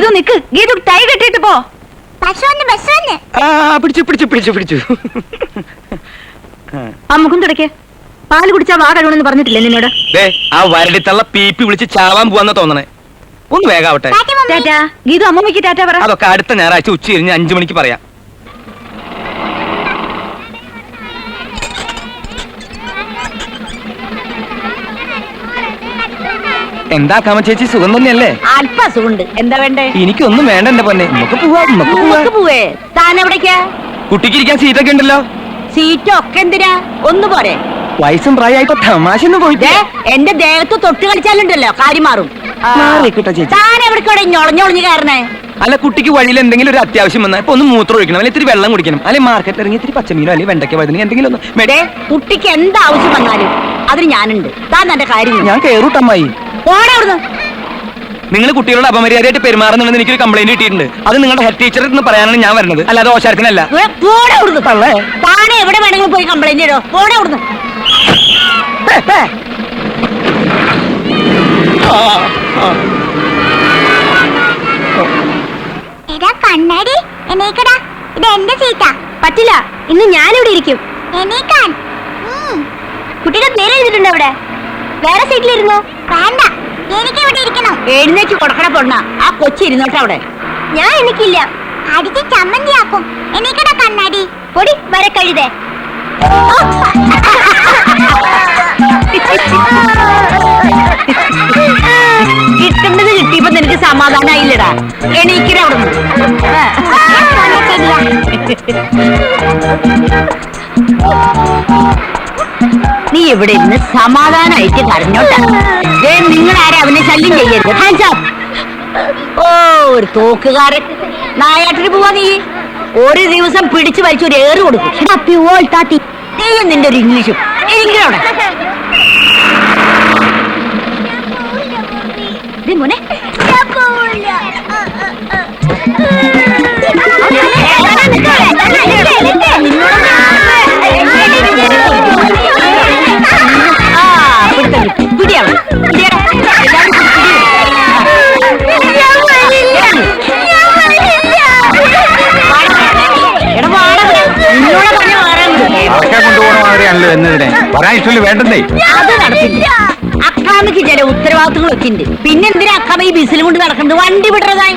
ഗീതു നിക്ക്, Geethu tie കെട്ടിട്ട് പോ. പിടിച്ചു. ആ മുഖം തുടക്കേ. പാല് കുടിച്ചാ വാ കഴിവണമെന്ന് പറഞ്ഞിട്ടില്ലേ നിന്നോട്? ആ വരടിത്തള്ള പീപ്പി വിളിച്ച് ചാവാൻ പോവാന്ന തോന്നണേ. ഒന്ന് വേഗാവട്ടെ. ടാറ്റാ. ഗീതു അമ്മമ്മയ്ക്ക് ടാറ്റ പറ. അതൊക്കെ അടുത്ത ഞായറാഴ്ച ഉച്ച കഴിഞ്ഞ് 5 മണിക്ക് പറയാം. എന്താ കാമ ചേച്ചി, സുഖം തന്നെയല്ലേ? അല്പ സുഖമുണ്ട്. എന്താ വേണ്ടേ? എനിക്കൊന്നും വേണ്ട എന്റെ പൊന്നെ. നമുക്ക് പോവേ. താൻ എവിടേക്കാ? കുട്ടിക്ക് ഇരിക്കാൻ സീറ്റൊക്കെ ഉണ്ടല്ലോ. സീറ്റൊക്കെ എന്തിനാ? ഒന്ന് പോരെ. വയസ്സും പ്രായമായിപ്പോ തമാശ ഒന്നും പോയിട്ട് എന്റെ ദേഹത്ത് തൊട്ട് കളിച്ചാലുണ്ടല്ലോ കാര്യം മാറും. താൻ എവിടേക്കോടെ ഞൊളഞ്ഞൊളഞ്ഞ് കയറണേ? അല്ല, കുട്ടിക്ക് വഴിയിൽ എന്തെങ്കിലും ഒരു അത്യാവശ്യം വന്നാൽ ഇപ്പൊ ഒന്ന് മൂത്രം ഒഴിക്കണം, അല്ലെങ്കിൽ ഇത്തിരി വെള്ളം കുടിക്കണം, അല്ലെങ്കിൽ മാർക്കറ്റിൽ ഇറങ്ങി ഇത്തിരി പച്ചമീനോ അല്ലെങ്കിൽ വെണ്ടയ്ക്ക വഴുതന എന്തെങ്കിലും ഒന്ന്. കുട്ടിക്ക് എന്താവശ്യം വന്നാലും അതിന് ഞാനുണ്ട്. താൻ എന്റെ കാര്യം ഞാൻ കേറൂട്ടമ്മായി. ഓടെ അവിടുന്ന്. നിങ്ങൾ കുട്ടികളുടെ അപമര്യാദയായിട്ട് പെരുമാറുന്നുണ്ടെന്ന് എനിക്കൊരു കംപ്ലൈന്റ് കിട്ടിയിട്ടുണ്ട്. അത് നിങ്ങളുടെ ഹെഡ് ടീച്ചറിൽ നിന്ന് പറയാനാണ് ഞാൻ വരുന്നത്, അല്ലാതെ ഓശാരത്തിനല്ല. താനെ എവിടെ വേണമെങ്കിലും പോയി കംപ്ലൈന്റ് ചെയ്തോ. ഓടെ അവിടുന്ന്. കണ്ണാടി എണീക്കടാ, ഇത് എന്റെ സീറ്റാ. പറ്റില്ല, ഇന്ന് ഞാനിവിടെ ഇരിക്കും. എണീക്കാൻ. കുട്ടിയുടെ പേര് എഴുതിയിട്ടുണ്ട് അവിടെ. വേറെ സീറ്റിലിരുന്നോ? വേണ്ട, എനിക്ക് ഇവിടെ ഇരിക്കണം. എഴുന്നേറ്റ് കൊടുക്കണ പൊണ്ണ. ആ കൊച്ചി ഇരുന്നോട്ടെ അവിടെ. ഞാൻ എനിക്കില്ല, അടിച്ച് ചമ്മന്തിയാക്കും. എണീക്കടാ കണ്ണാടി. പൊടി വരെ കഴുതേ. കിട്ടുന്നത് കിട്ടിയപ്പോ നിനക്ക് സമാധാനായില്ലടാ. എണീക്കണ അവിടെ. നീ ഇവിടെ ഇരുന്ന് സമാധാനായിട്ട് കരഞ്ഞോട്ടെ. നിങ്ങളാരെ അവനെ ശല്യം ചെയ്യരുത്. Hands up. ഓ, ഒരു തോക്കുകാരൻ. നായാട്ടിന് പോവാ നീ. ഒരു ദിവസം പിടിച്ചു വലിച്ചു ഒരു ഏറ് കൊടുക്കും. നീയും നിന്റെ ഒരു ഇംഗ്ലീഷും. എനിക്കവിടെ മോനെ വേണ്ടേ? അത് നടത്തില്ല. അക്കാമയ്ക്ക് ചില ഉത്തരവാദിത്തങ്ങളൊക്കെ ഉണ്ട്. പിന്നെന്തിനാ അക്കാമ ഈ ബിസിലും കൊണ്ട് നടക്കുന്നത്? വണ്ടി വിടറതായി.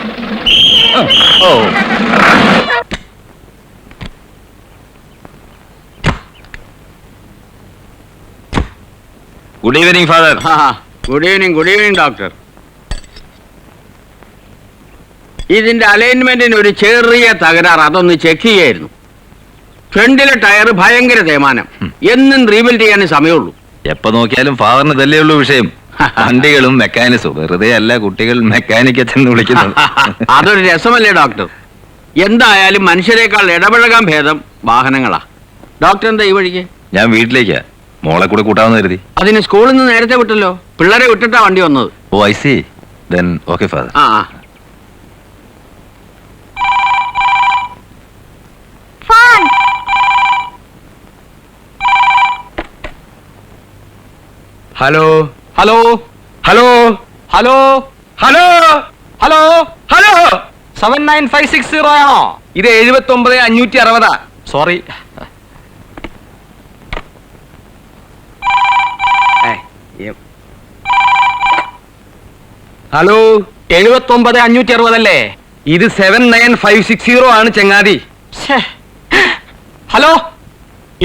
Good evening father. Good evening doctor. ഇതിന്റെ അലൈൻമെന്റിന് ഒരു ചെറിയ തകരാറ്, അതൊന്ന് ചെക്ക് ചെയ്യായിരുന്നു. ഫ്രണ്ടിലെ ടയർ ഭയങ്കര തേയ്മാനം. എന്നും റീബിൽഡ് ചെയ്യാനേ സമയമുള്ളൂ. എപ്പോ നോക്കിയാലും ഫാദറിന് ഇതല്ലേ ഉള്ളൂ വിഷയം. വണ്ടികളും മെക്കാനിക്സും. വെറുതെ അല്ല കുട്ടികൾ മെക്കാനിക് എന്ന് വിളിക്കുന്നത്. അതൊരു രസമല്ലേ ഡോക്ടർ? എന്തായാലും മനുഷ്യരെക്കാൾ ഇടപഴകാൻ ഭേദം വാഹനങ്ങളാ. ഡോക്ടർ എന്താ ഈ വഴിക്ക്? ഞാൻ വീട്ടിലേക്കാ, മോളെ കൂടെ കൂട്ടാമെന്ന് കരുതി. അതിന് സ്കൂളിൽ നിന്ന് നേരത്തെ വിട്ടല്ലോ. പിള്ളേരെ വിട്ടിട്ടാ വണ്ടി വന്നത്. Oh I see. Then okay father. Hello hello hello hello hello hello hello 79560 ആണോ? ഇത് 79,560. സോറി. ഹലോ 79,560 അല്ലേ? ഇത് 79560 ആണ് ചങ്ങാതി. ഹലോ,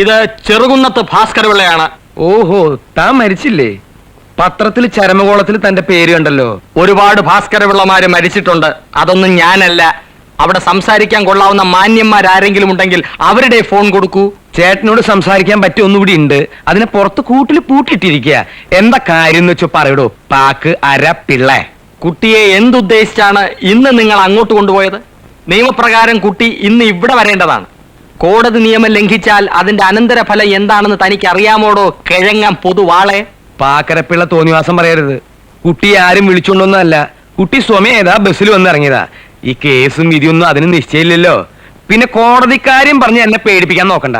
ഇത് ചെറുകുന്നത്ത് ഭാസ്കർ പിള്ളയാണ്. ഓഹോ, താൻ മരിച്ചില്ലേ? പത്രത്തിൽ ചരമകോളത്തിൽ തന്റെ പേര് കണ്ടല്ലോ. ഒരുപാട് ഭാസ്കര പിള്ളമാര് മരിച്ചിട്ടുണ്ട്. അതൊന്നും ഞാനല്ല. അവിടെ സംസാരിക്കാൻ കൊള്ളാവുന്ന മാന്യന്മാരാരെങ്കിലും ഉണ്ടെങ്കിൽ അവരുടെ ഫോൺ കൊടുക്കൂ. ചേട്ടനോട് സംസാരിക്കാൻ പറ്റിയ ഒന്നുകൂടി ഉണ്ട്. അതിനെ പുറത്ത് കൂട്ടിൽ പൂട്ടിട്ടിരിക്കുക. എന്താ കാര്യം എന്ന് വെച്ചോ പറയടോ. പാക്ക് അര പിള്ള. കുട്ടിയെ എന്തുദ്ദേശിച്ചാണ് ഇന്ന് നിങ്ങൾ അങ്ങോട്ട് കൊണ്ടുപോയത്? നിയമപ്രകാരം കുട്ടി ഇന്ന് ഇവിടെ വരേണ്ടതാണ്. കോടതി നിയമം ലംഘിച്ചാൽ അതിന്റെ അനന്തരഫലം എന്താണെന്ന് തനിക്ക് അറിയാമോടോ കിഴങ്ങാൻ പൊതുവാളെ? പാക്കരപ്പിള്ള തോന്നിവാസം പറയരുത്. കുട്ടിയെ ആരും വിളിച്ചോണ്ടൊന്നല്ല. കുട്ടി സ്വമേതാ ബസ്സിൽ വന്നിറങ്ങിയതാ. ഈ കേസും വിധിയൊന്നും അതിന് നിശ്ചയില്ലല്ലോ. പിന്നെ കോടതിക്കാര്യം പറഞ്ഞ് എന്നെ പേടിപ്പിക്കാൻ നോക്കണ്ട.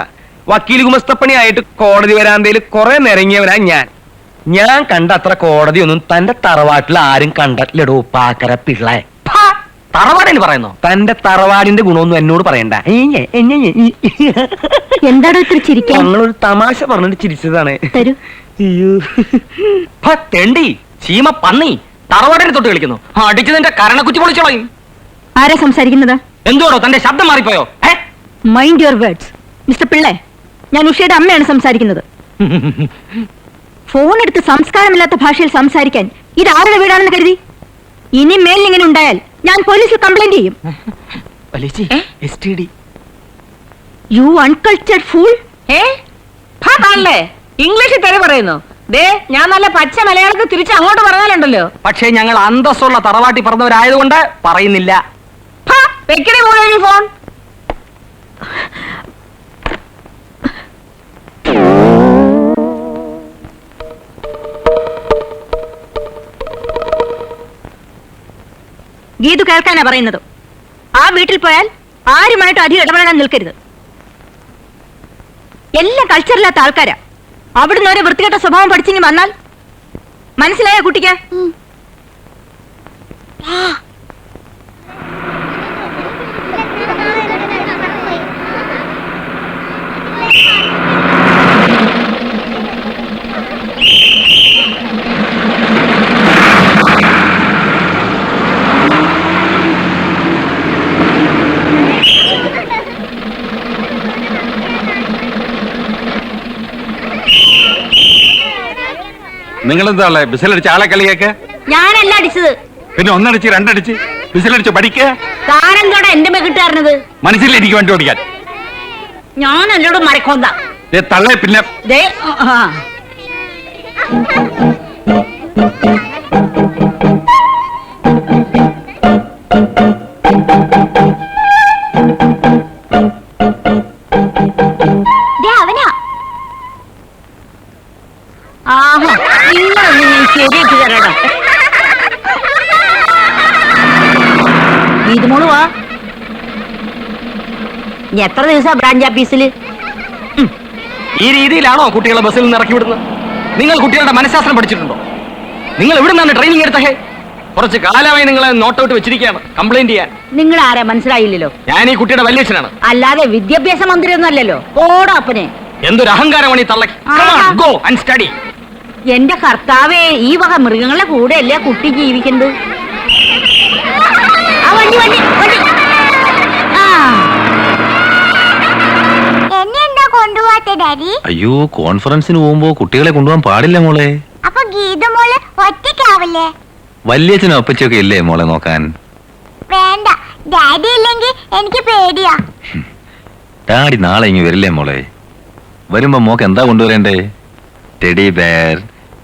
വക്കീൽ ഗുമസ്തപ്പണിയായിട്ട് കോടതി വരാന്തയിൽ കുറെ നിറങ്ങിയവനാ ഞാൻ കണ്ട അത്ര കോടതിയൊന്നും തന്റെ തറവാട്ടിൽ ആരും കണ്ടിട്ടില്ലടോ പാക്കരപ്പിള്ള. തറവാടിന് പറയുന്നോ? തന്റെ തറവാടിന്റെ ഗുണമൊന്നും എന്നോട് പറയണ്ട. എന്താടോ ഇത്ര ചിരിക്കാൻ? ഞങ്ങളൊരു തമാശ പറഞ്ഞിട്ട് ചിരിച്ചതാണ്. തരൂ. അയ്യോ, തെണ്ടി ചീമ പന്നി തറവാടിനെ തൊട്ട് കളിക്കുന്നു. അടിച്ചു നിന്റെ കരണക്കുറ്റി പൊളിച്ചോളയും. ആരാ സംസാരിക്കുന്നത്? എന്തോടോ തന്റെ ശബ്ദം മാറിപ്പോയോ? മൈൻഡ് യുവർ വേർഡ്സ് മിസ്റ്റർ പിള്ളേ. ഞാൻ ഉഷയുടെ അമ്മയാണ് സംസാരിക്കുന്നത്. ഫോൺ എടുത്ത് സംസ്കാരമില്ലാത്ത ഭാഷയിൽ സംസാരിക്കാൻ ഇത് ആരുടെ വീടാണെന്ന് കരുതി? ഇനി മേലിൽ ഇങ്ങനെ ഉണ്ടായാൽ ഞാൻ പോലീസിൽ കംപ്ലൈന്റ് ചെയ്യും. You uncultured fool. ഇംഗ്ലീഷിൽ തെറി പറയുന്നു. ദേ ഞാൻ നല്ല പച്ച മലയാളത്തിൽ തിരിച്ച് അങ്ങോട്ട് പറഞ്ഞാലുണ്ടല്ലോ. പക്ഷേ ഞങ്ങൾ അന്തസ്സുള്ള തറവാട്ടി പറഞ്ഞവരായതുകൊണ്ട് പറയുന്നില്ല. വെക്കണേ മോളെ ഫോൺ. ഗീതു കേൾക്കാനാ പറയുന്നത്. ആ വീട്ടിൽ പോയാൽ ആരുമായിട്ടും അധികം ഇടപെടാൻ നിൽക്കരുത്. എല്ലാം കൾച്ചറില്ലാത്ത ആൾക്കാരാ. അവിടുന്ന് ഒരു വൃത്തികെട്ട സ്വഭാവം പഠിച്ചിങ്ങി വന്നാൽ മനസ്സിലായ കുട്ടിക്ക്? നിങ്ങളെന്താ ബിസിലടിച്ച് ആളെ കളിയൊക്കെ? ഞാനല്ല അടിച്ചത്. പിന്നെ ഒന്നടിച്ച് രണ്ടടിച്ച് ബിസിലടിച്ച് പഠിക്കുക. താനെന്തോടെ എന്റെ മെക്കിട്ടായിരുന്നത്? മനസ്സിൽ എനിക്ക് വണ്ടി ഓടിക്കാൻ. ഞാൻ എന്നോട് മരക്കോന്താ തള്ളേ. പിന്നെ അവനാ. ആഹാ, നിങ്ങളൊന്ന് ഞാൻ ശരിയാക്കി തരാടാ. ഗീതുമോള് വാ. ഇനി എത്ര ദിവസം ബ്രാഞ്ച് ഓഫീസില്? ഈ രീതിയിലാണോ കുട്ടികളെ ബസ്സിൽ നിന്ന് ഇറക്കി വിടുന്നത്? നിങ്ങൾ കുട്ടികളുടെ മനഃശാസ്ത്രം പഠിച്ചിട്ടുണ്ടോ? നിങ്ങൾ എവിടെ നിന്നാണ് ട്രെയിനിങ് എടുത്തേ? കുറച്ച് കാലമായി നിങ്ങളെ നോട്ടൗട്ട് വെച്ചിരിക്കുകയാണ് കംപ്ലൈന്റ് ചെയ്യാൻ. നിങ്ങൾ ആരാ മനസ്സിലായില്ലല്ലോ? ഞാൻ ഈ കുട്ടിയുടെ വല്യച്ഛനാണ്. അല്ലാതെ വിദ്യാഭ്യാസ മന്ത്രി ഒന്നും അല്ലല്ലോ. ഓടോ അപ്പനെ. എന്തൊരു അഹങ്കാരമാണ് ഈ തള്ളക്ക്. Go and study. എന്റെ കർത്താവേ, ഈ വക മൃഗങ്ങളുടെ കൂടെ അല്ലേ കുട്ടി ജീവിക്കുന്നത്? ആ വണ്ടി വണ്ടി വണ്ടി. ആ എന്നെ എന്താ കൊണ്ടുപോവാത്ത ഡാഡി? അയ്യോ, കോൺഫറൻസിന് പോകുമ്പോ കുട്ടികളെ കൊണ്ടുപോകാൻ പാടില്ല മോളെ. അപ്പൊ ഗീത മോള് ഒറ്റയ്ക്കാവില്ലേ? വല്യച്ഛനും അപ്പച്ചൊക്കെ ഇല്ലേ മോളെ നോക്കാൻ? വേണ്ട, ഡാഡി ഇല്ലെങ്കിൽ എനിക്ക് പേടിയാ. ഡാഡി നാളെ ഇങ്ങ് വരില്ലേ മോളെ? വരുമ്പോ മോക്ക് എന്താ കൊണ്ടുവരണ്ടേ? Teddy bear,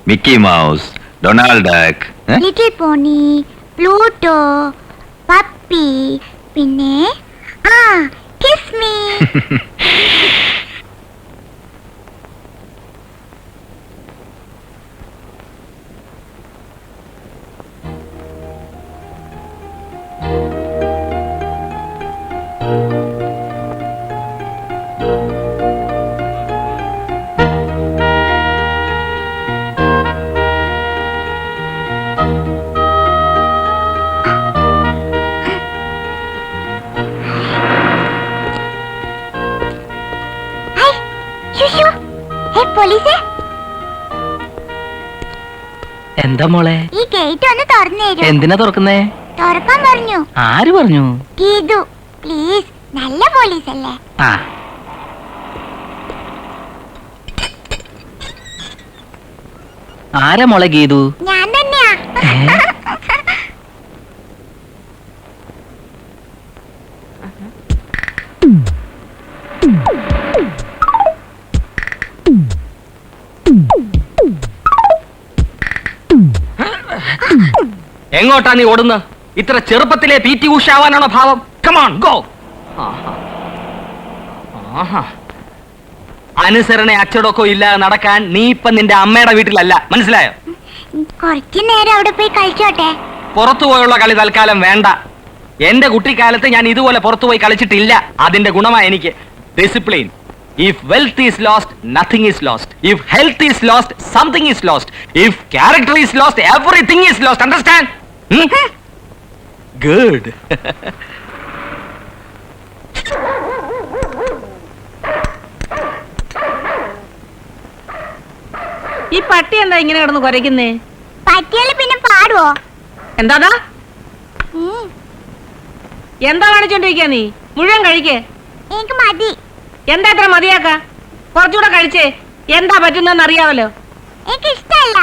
Mickey Mouse, Donald Duck, little pony, Pluto, puppy, പിന്നെ കിസ് മീ. പോലീസേ, എന്താ മോളെ? ഈ ഗേറ്റ് ഒന്ന് തുറന്നു തരൂ. എന്തിനാ തുറക്കുന്നേ? തുറക്കാൻ പറഞ്ഞു. ആര് പറഞ്ഞു? ഗീതു, പ്ലീസ്. നല്ല പോലീസ് അല്ലേ? ആ, ആരാ മോളെ ഗീതു? ഞാൻ തന്നെയാ. എങ്ങോട്ടാ നീ ഓടുന്ന? ഇത്ര ചെറുപ്പത്തിലെ പി.ടി. ഉഷ ആവാനാണോ ഭാവം? Come on go. അനുസരണ അച്ചടക്കോ ഇല്ലാതെ നടക്കാൻ നീ ഇപ്പൊ നിന്റെ അമ്മയുടെ വീട്ടിലല്ല, മനസ്സിലായോ? കുറച്ചു നേരം അവിടെ പോയി കളിച്ചോട്ടെ. പുറത്തു പോയുള്ള കളി തൽക്കാലം വേണ്ട. എന്റെ കുട്ടിക്കാലത്ത് ഞാൻ ഇതുപോലെ പുറത്തുപോയി കളിച്ചിട്ടില്ല. അതിന്റെ ഗുണമായി എനിക്ക് discipline. If wealth is lost, nothing is lost. If health is lost, something is lost. If character is lost, everything is lost. Understand? Good. ഈ പട്ടി എന്താ ഇങ്ങനെ കിടന്ന് കുരയ്ക്കുന്നേ? പറ്റിയാല് പിന്നെ പാടുവോ? എന്താടാ ഉം, എന്താ കാണിച്ചോണ്ടിരിക്കാ നീ? മുഴുവൻ കഴിക്കേ. എനിക്ക് മതി. എന്താ ഇത്ര മതിയാക്ക? കുറച്ചുകൂടെ കഴിച്ചേ. എന്താ പറ്റുന്നതെന്ന് അറിയാവല്ലോ. എനിക്ക് ഇഷ്ടല്ല.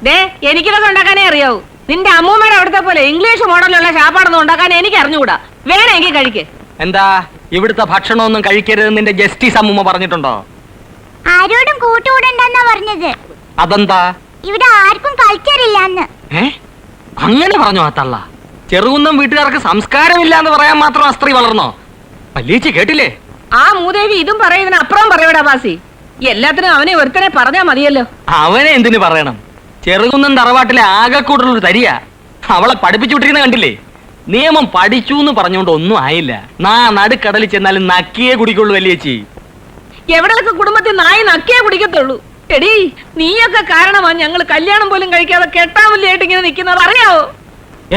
ദേ എനിക്കിതൊക്കെ ഉണ്ടാക്കാനേ അറിയാവൂ. നിന്റെ അമ്മൂമ്മയുടെ അവിടുത്തെ പോലെ ഇംഗ്ലീഷ് മോഡലുള്ള ശാപ്പാടൊന്നും ഉണ്ടാക്കാൻ എനിക്ക് അറിഞ്ഞുകൂടാ. വേണമെങ്കിൽ കഴിക്കേ. എന്താ ഇവിടുത്തെ ഭക്ഷണമൊന്നും കഴിക്കരുതെന്ന് നിന്റെ ജസ്റ്റിസ് അമ്മൂമ്മ പറഞ്ഞിട്ടുണ്ടോ? ആരോടും കൂട്ടുകൂടണ്ടെന്നാ പറഞ്ഞത്. അതെന്താ? ഇവിടെ ആർക്കും കൾച്ചറില്ലാന്ന്. അങ്ങനെ പറഞ്ഞോ ആ തള്ള? ചെറുകുന്നം വീട്ടുകാർക്ക് സംസ്കാരമില്ല എന്ന് പറയാൻ മാത്രം ആ സ്ത്രീ വളർന്നോ? വല്യേച്ചി കേട്ടില്ലേ? ആ മൂദേവി ഇതും പറയുന്നതിന് അപ്പുറം പറയൂടാ ബാസി. എല്ലാത്തിനും അവനെ ഒരുത്തനെ പറഞ്ഞാ മതിയല്ലോ. അവനെ എന്തിനു പറയണം? ചെറുകുന്നം തറവാട്ടിലെ ആകെക്കൂടുള്ളൊരു തരിയാ. അവളെ പഠിപ്പിച്ചു വിട്ടിരുന്ന കണ്ടില്ലേ? നിയമം പഠിച്ചു എന്ന് പറഞ്ഞുകൊണ്ട് ഒന്നും ആയില്ല. നടുക്കടലിൽ ചെന്നാലും നക്കിയേ കുടിക്കുള്ളൂ വല്യേച്ചി. എവിടെയൊക്കെ കുടുംബത്തിൽ നായി നക്കിയേ കുടിക്കത്തുള്ളൂ. എടീ നീയൊക്കെ കാരണമാ ഞങ്ങൾ കല്യാണം പോലും കഴിക്കാതെ കെട്ടാമുല്ലായിട്ട് ഇങ്ങനെ നിൽക്കുന്നത്, അറിയാവോ?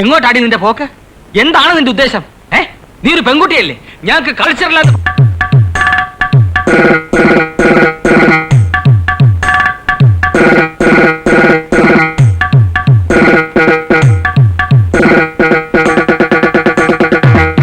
എങ്ങോട്ടാടി നിന്റെ പോക്ക്? എന്താണ് നിന്റെ ഉദ്ദേശം? നീ ഒരു പെൺകുട്ടിയല്ലേ? ഞങ്ങൾക്ക് കൾച്ചറില്ലാത്ത